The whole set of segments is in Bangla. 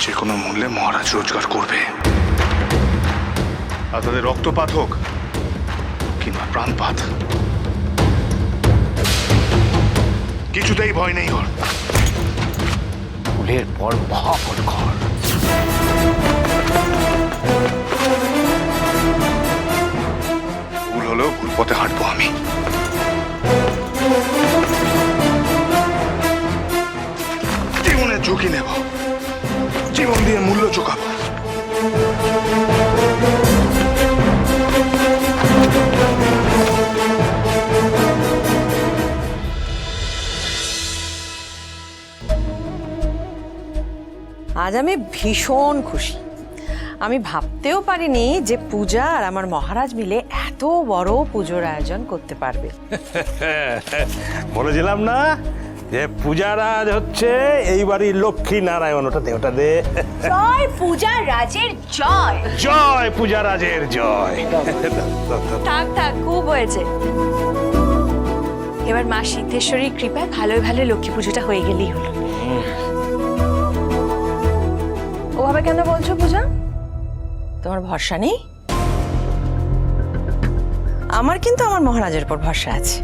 যে কোনো মূল্যে মহারাজ রোজগার করবে, আর তাদের রক্তপাত হোক কিংবা প্রাণপাত, কিছুতেই ভয় নেই ওর। ফুলের পর মহাপট ঘর। ভুল হলেও ভুল পথে হাঁটবো আমি। জীবনের ঝুঁকি নেব, জীবন দিয়ে মূল্য চুকাবো। আজ আমি ভীষণ খুশি। আমি ভাবতেও পারিনি যে পূজা আর আমার মহারাজ মিলে এত বড় পুজোর আয়োজন করতে পারবে। বলেছিলাম না যে পূজারাজ হচ্ছে এই বাড়ির লক্ষ্মী নারায়ণ। ওটা দে, ওটা দে। জয় পূজা রাজের জয়। জয় পূজারাজের জয়। থাক থাক, খুব হয়েছে। এবার মা সিদ্ধেশ্বরীর কৃপায় ভালোই ভালো লক্ষ্মী পুজোটা হয়ে গেলেই হলো। ওভাবে কেন বলছো পূজা? তোমার ভরসা নেই? আমার কিন্তু আমার মহারাজের উপর ভরসা আছে।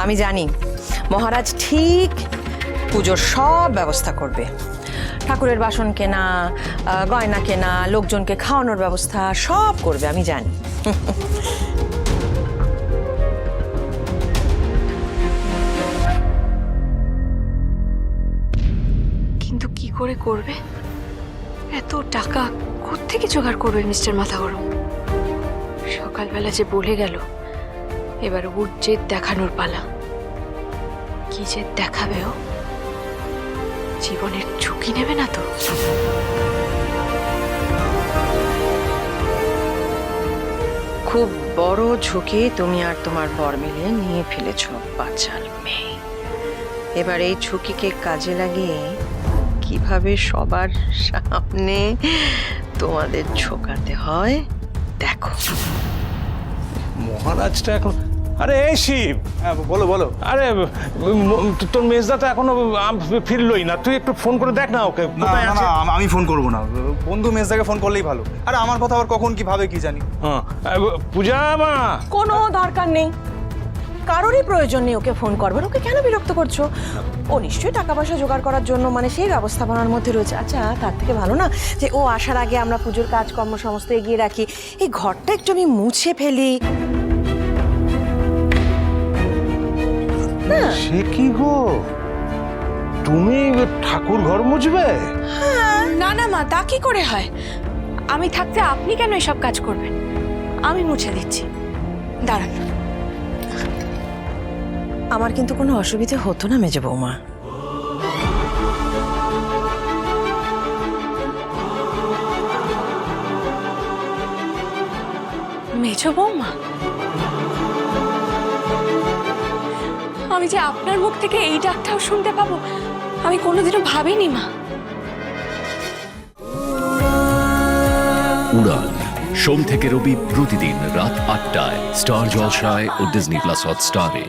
আমি জানি মহারাজ ঠিক পুজোর সব ব্যবস্থা করবে। ঠাকুরের বাসন কেনা, গয়না কেনা, লোকজনকে খাওয়ানোর ব্যবস্থা সব করবে, আমি জানি। কিন্তু কি করে করবে? এত টাকা কোত্থেকে জোগাড় করবে মিস্টার মাথা গরম? সকালবেলা যে বলে গেল এবার ওর জেদ দেখানোর পালা। কি জেদ দেখাবে ও? জীবনের ঝুঁকি নেবে না তো? খুব বড় ঝুঁকি তুমি আর তোমার বর মিলে নিয়ে ফেলেছ বাচাল মেয়ে। এবার এই ঝুঁকিকে কাজে লাগিয়ে কিভাবে সবার সামনে তোমাদের ঝোঁকাতে হয় দেখো। মহারাজটা এখন, আরে এই শিব, বলো বলো। আরে তোর মেজদা তো এখনো ফিরলই না। তুই একটু ফোন করে দেখ না ওকে, না কোথায় না আছে? না, আমি ফোন করবো না। বন্ধু মেজদাকে ফোন করলেই ভালো। আরে আমার কথা আবার কখন কি ভাবে কি জানি। হ্যাঁ, পূজা মা। কোনো দরকার নেই, কারোরই প্রয়োজন নেই ওকে ফোন করবার। ওকে কেন বিরক্ত করছো? ও নিশ্চয়ই টাকা পয়সা জোগাড় করার জন্য মানে সেই ব্যবস্থাপনার মধ্যে রয়েছে। আচ্ছা, তার থেকে ভালো না যে ও আসার আগে আমরা পুজোর কাজকর্ম সমস্ত এগিয়ে রাখি, এই ঘরটা একটু আমি মুছে ফেলি। সে কি গো, তুমি ঠাকুর ঘর মুছবে? না না মা, তা কি করে হয়? আমি থাকতে আপনি কেন এসব কাজ করবেন? আমি মুছে দিচ্ছি, দাঁড়ান। আমার কিন্তু কোনো অসুবিধে হতো না মেজো বৌমা। মেজো বৌমা, আমি যে আপনার মুখ থেকে এই ডাকটাও শুনতে পাবো আমি কোনোদিনও ভাবিনি মা। উড়ান সোম থেকে রবি প্রতিদিন রাত ৮টায় স্টার জলসায় ও ডিজনি প্লাস হটস্টারে।